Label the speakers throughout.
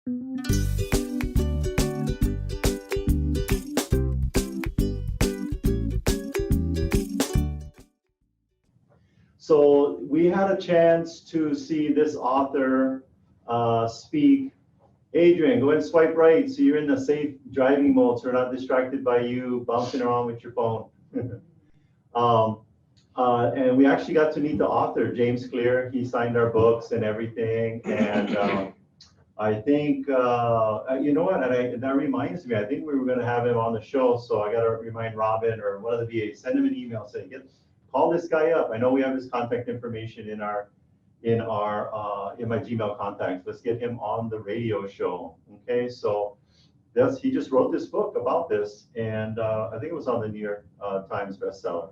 Speaker 1: So we had a chance to see this author speak. Adrian, go ahead and swipe right so you're in the safe driving mode so we're not distracted by you bouncing around with your phone. um, and we actually got to meet the author, James Clear. He signed our books and everything. And I think, you know what, and that reminds me, I think we were going to have him on the show. So I got to remind Robin or one of the VAs, send him an email, say, call this guy up. I know we have his contact information in my Gmail contacts. Let's get him on the radio show. Okay, so he just wrote this book about this, and I think it was on the New York Times bestseller.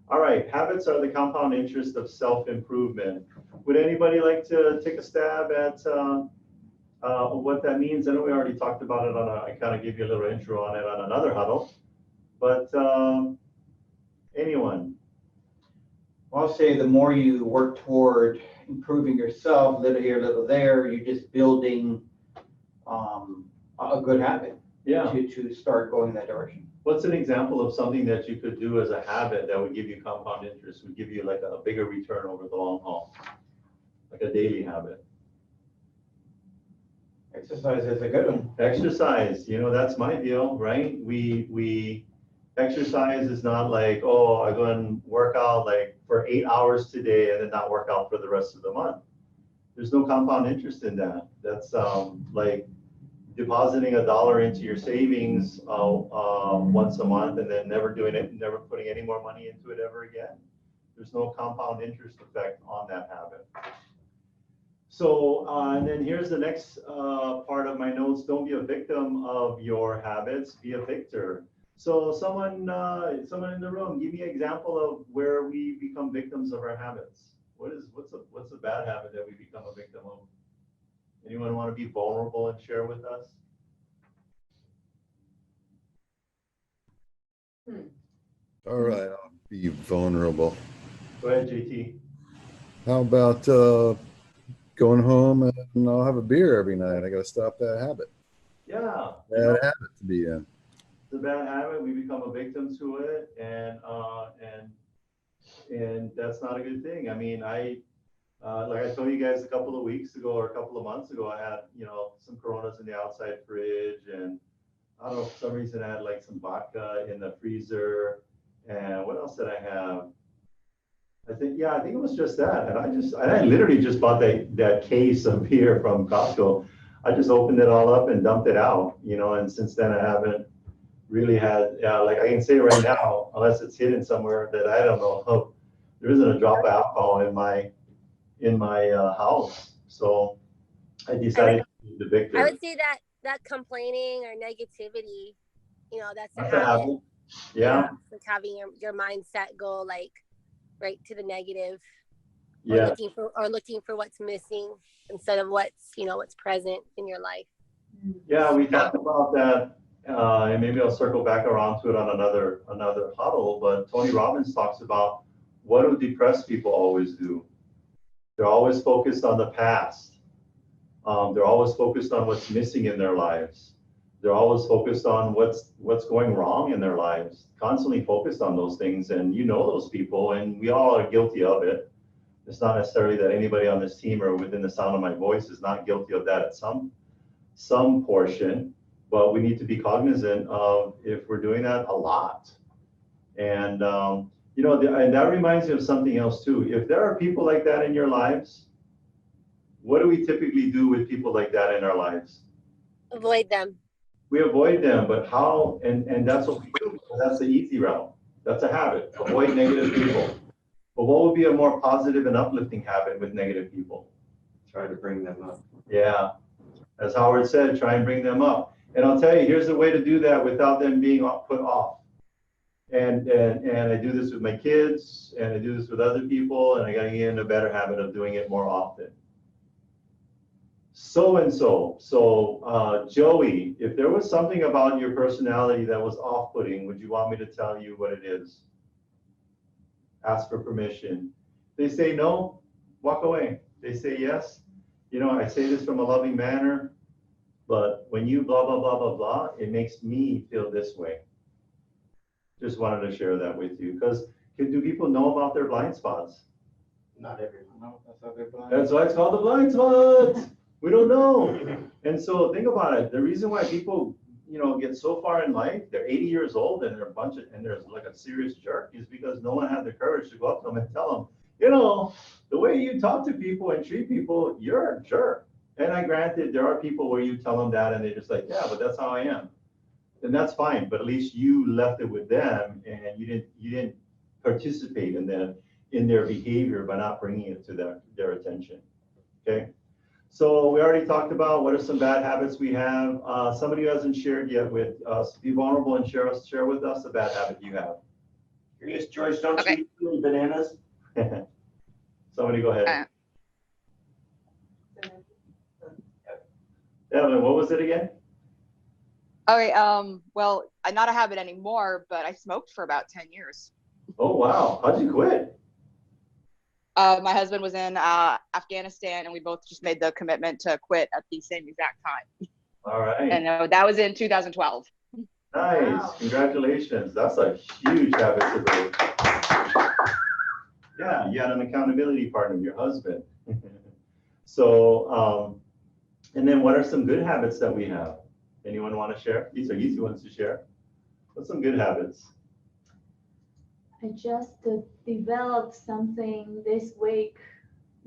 Speaker 1: All right, habits are the compound interest of self-improvement. Would anybody like to take a stab at what that means? I know we already talked about it I kind of gave you a little intro on it on another huddle, but anyone?
Speaker 2: I'll say the more you work toward improving yourself, little here, little there, you're just building a good habit.
Speaker 1: Yeah.
Speaker 2: To start going in that direction.
Speaker 1: What's an example of something that you could do as a habit that would give you compound interest, would give you like a bigger return over the long haul, like a daily habit?
Speaker 2: Exercise is a good one.
Speaker 1: Exercise, that's my deal, right? We exercise is not like, oh, I go and work out like for 8 hours today and then not work out for the rest of the month. There's no compound interest in that. That's like depositing $1 into your savings once a month and then never doing it, never putting any more money into it ever again. There's no compound interest effect on that habit. So, and then here's the next part of my notes. Don't be a victim of your habits, be a victor. So someone in the room, give me an example of where we become victims of our habits. What's a bad habit that we become a victim of? Anyone want to be vulnerable and share with us?
Speaker 3: All right, I'll be vulnerable.
Speaker 1: Go ahead, JT.
Speaker 3: How about going home and I'll have a beer every night? I got to stop that habit.
Speaker 1: Yeah.
Speaker 3: Bad habit to be in.
Speaker 1: It's a bad habit. We become a victim to it, and that's not a good thing. I mean, like I told you guys a couple of weeks ago or a couple of months ago, I had some Coronas in the outside fridge, and I don't know, for some reason I had like some vodka in the freezer, and what else did I have? I think it was just that, and I literally just bought that case of beer from Costco. I just opened it all up and dumped it out, and since then I haven't really had, like I can say right now, unless it's hidden somewhere that I don't know of, there isn't a drop of alcohol in my house. So I decided to be the victim.
Speaker 4: I would say that complaining or negativity, that's a
Speaker 1: That's
Speaker 4: habit.
Speaker 1: Yeah.
Speaker 4: Like having your mindset go like right to the negative.
Speaker 1: Yeah.
Speaker 4: Or looking for what's missing instead of what's present in your life.
Speaker 1: Yeah, we talked about that, and maybe I'll circle back around to it on another huddle. But Tony Robbins talks about what do depressed people always do? They're always focused on the past. They're always focused on what's missing in their lives. They're always focused on what's going wrong in their lives. Constantly focused on those things, and those people, and we all are guilty of it. It's not necessarily that anybody on this team or within the sound of my voice is not guilty of that at some portion, but we need to be cognizant of if we're doing that a lot. And and that reminds me of something else too. If there are people like that in your lives, what do we typically do with people like that in our lives?
Speaker 4: Avoid them.
Speaker 1: We avoid them, but how? And that's what we do. That's the easy route. That's a habit. Avoid negative people. But what would be a more positive and uplifting habit with negative people?
Speaker 2: Try to bring them up.
Speaker 1: Yeah. As Howard said, try and bring them up. And I'll tell you, here's the way to do that without them being put off. And I do this with my kids, and I do this with other people, and I got to get in a better habit of doing it more often. So Joey, if there was something about your personality that was off-putting, would you want me to tell you what it is? Ask for permission. They say no, walk away. They say yes. I say this from a loving manner. but when you blah, blah, blah, blah, blah, it makes me feel this way. Just wanted to share that with you, because do people know about their blind spots?
Speaker 5: Not everyone.
Speaker 2: No, that's not good.
Speaker 1: That's why it's called the blind spot. We don't know. And so think about it. The reason why people, get so far in life, they're 80 years old and they're and there's like a serious jerk, is because no one had the courage to go up to them and tell them, the way you talk to people and treat people, you're a jerk. And I granted, there are people where you tell them that and they're just like, yeah, but that's how I am. And that's fine. But at least you left it with them and you didn't participate in their behavior by not bringing it to their attention. Okay. So we already talked about what are some bad habits we have. Somebody who hasn't shared yet with us, be vulnerable and share with us a bad habit you have.
Speaker 5: Curious, George, don't you eat too many bananas?
Speaker 1: Somebody go ahead. Evelyn, what was it again?
Speaker 6: Okay, well, I'm not a habit anymore, but I smoked for about 10 years.
Speaker 1: Oh, wow. How'd you quit?
Speaker 6: My husband was in Afghanistan, and we both just made the commitment to quit at the same exact time.
Speaker 1: All right.
Speaker 6: And that was in 2012.
Speaker 1: Nice.
Speaker 4: Wow.
Speaker 1: Congratulations. That's a huge habit to break. Yeah, you had an accountability partner, your husband. So, and then what are some good habits that we have? Anyone want to share? These are easy ones to share. What's some good habits?
Speaker 7: I just developed something this week.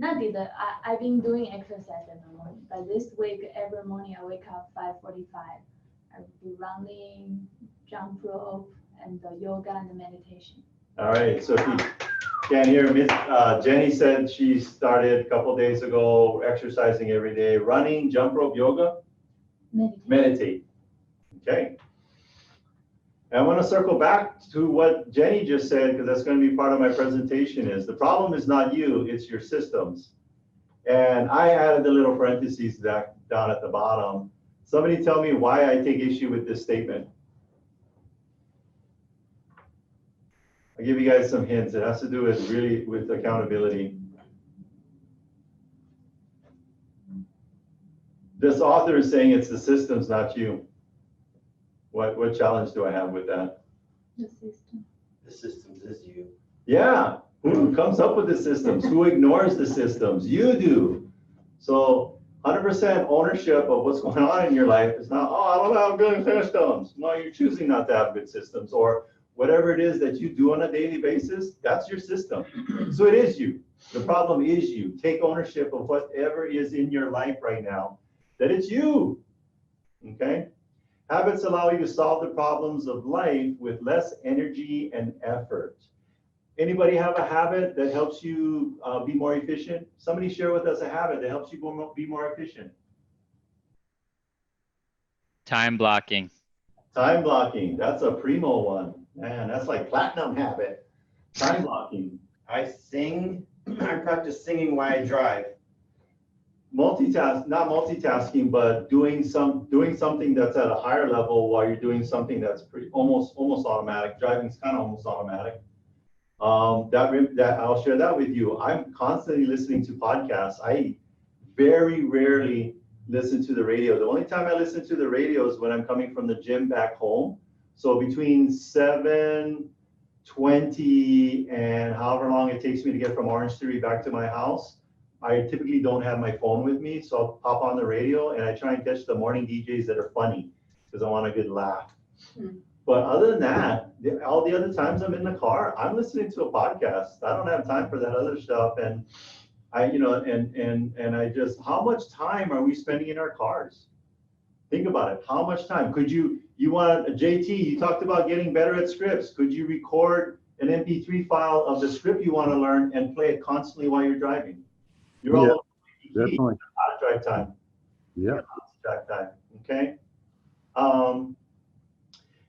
Speaker 7: I've been doing exercise every morning, but this week, every morning I wake up 5:45. I do running, jump rope, and the yoga and the meditation.
Speaker 1: All right, so if you can't hear, Jenny said she started a couple days ago exercising every day, running, jump rope, yoga, meditate. Okay. And I want to circle back to what Jenny just said, because that's going to be part of my presentation, is the problem is not you, it's your systems. And I added the little parentheses down at the bottom. Somebody tell me why I take issue with this statement. I'll give you guys some hints. It has to do with accountability. This author is saying it's the systems, not you. What challenge do I have with that?
Speaker 7: The system.
Speaker 5: The systems is you.
Speaker 1: Yeah, who comes up with the systems? Who ignores the systems? You do. So 100% ownership of what's going on in your life is not, I don't have good systems. No, you're choosing not to have good systems, or whatever it is that you do on a daily basis, that's your system. So it is you. The problem is you. Take ownership of whatever is in your life right now, that it's you. Okay? Habits allow you to solve the problems of life with less energy and effort. Anybody have a habit that helps you be more efficient? Somebody share with us a habit that helps you be more efficient.
Speaker 8: Time blocking.
Speaker 1: Time blocking, that's a primo one. Man, that's like platinum habit. Time blocking.
Speaker 5: I sing. I practice singing while I drive.
Speaker 1: Not multitasking, but doing something that's at a higher level while you're doing something that's almost automatic. Driving's kind of almost automatic. That I'll share that with you. I'm constantly listening to podcasts. I very rarely listen to the radio. The only time I listen to the radio is when I'm coming from the gym back home. So between 7:20 and however long it takes me to get from Orange Theory back to my house, I typically don't have my phone with me, so I'll pop on the radio and I try and catch the morning DJs that are funny because I want a good laugh. But other than that, all the other times I'm in the car, I'm listening to a podcast. I don't have time for that other stuff. And I just, how much time are we spending in our cars? Think about it. How much time? Could you want, JT, you talked about getting better at scripts. Could you record an MP3 file of the script you want to learn and play it constantly while you're driving? You're all
Speaker 3: Definitely.
Speaker 1: out of drive time.
Speaker 3: Yeah.
Speaker 1: Drive time. Okay.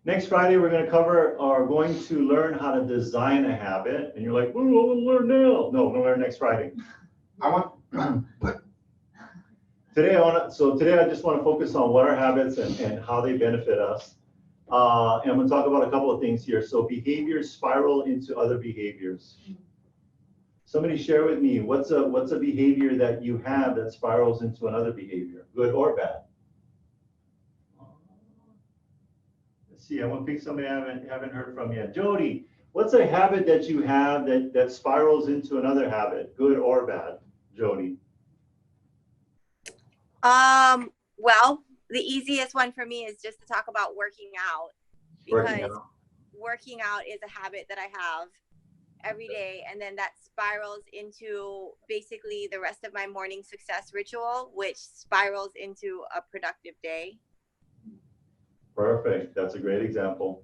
Speaker 1: Next Friday, we're going to learn how to design a habit. And you're like, well, we'll learn now. No, we'll learn next Friday. Today I just want to focus on what are habits and how they benefit us. And I'm going to talk about a couple of things here. So behaviors spiral into other behaviors. Somebody share with me, what's a behavior that you have that spirals into another behavior, good or bad? see, I'm gonna pick somebody I haven't heard from yet. Jody, what's a habit that you have that spirals into another habit, good or bad? Jody.
Speaker 9: Well, the easiest one for me is just to talk about working out,
Speaker 1: Working
Speaker 9: because
Speaker 1: out.
Speaker 9: working out is a habit that I have every day, and then that spirals into basically the rest of my morning success ritual, which spirals into a productive day.
Speaker 1: Perfect. That's a great example.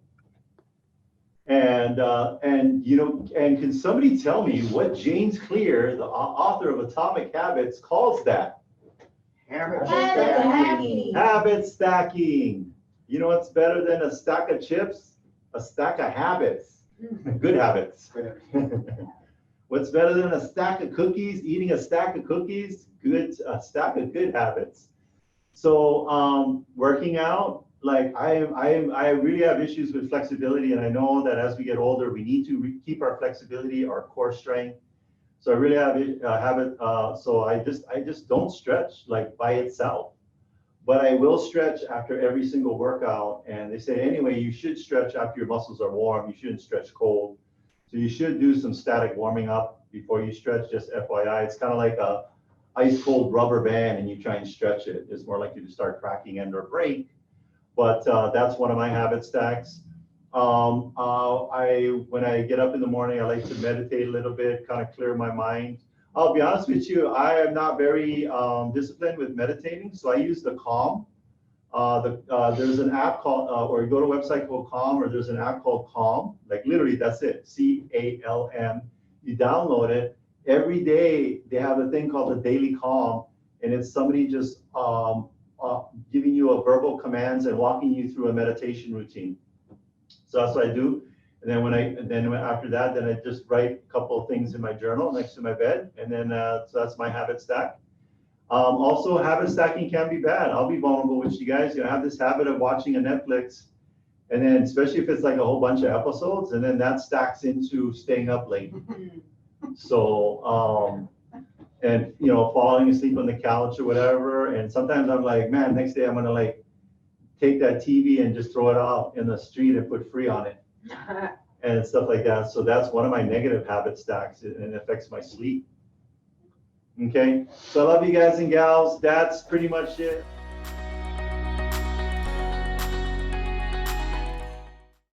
Speaker 1: And can somebody tell me what James Clear, the author of Atomic Habits, calls that?
Speaker 5: Habit
Speaker 7: stacking.
Speaker 1: Habit stacking. You know what's better than a stack of chips? A stack of habits. Good habits. What's better than a stack of cookies? Eating a stack of cookies? A stack of good habits. So working out, like I really have issues with flexibility, and I know that as we get older, we need to keep our flexibility, our core strength. So I really have it. So I just don't stretch like by itself, but I will stretch after every single workout. And they say anyway, you should stretch after your muscles are warm. You shouldn't stretch cold. So you should do some static warming up before you stretch. Just FYI, it's kind of like a ice cold rubber band, and you try and stretch it. It's more likely to start cracking and or break. But that's one of my habit stacks. When I get up in the morning, I like to meditate a little bit, kind of clear my mind. I'll be honest with you, I am not very disciplined with meditating, so I use the Calm. There's an app called, or you go to a website called Calm, or there's an app called Calm. Like literally, that's it, CALM. You download it. Every day they have a thing called the Daily Calm, and it's somebody just giving you a verbal commands and walking you through a meditation routine. So that's what I do. And then after that, then I just write a couple of things in my journal next to my bed. And then so that's my habit stack. Also, habit stacking can be bad. I'll be vulnerable with you guys. You know, I have this habit of watching a Netflix, and then especially if it's like a whole bunch of episodes, and then that stacks into staying up late. So and falling asleep on the couch or whatever. And sometimes I'm like, man, next day I'm gonna like take that TV and just throw it out in the street and put free on it and stuff like that. So that's one of my negative habit stacks, and it affects my sleep. Okay, so I love you guys and gals. That's pretty much it.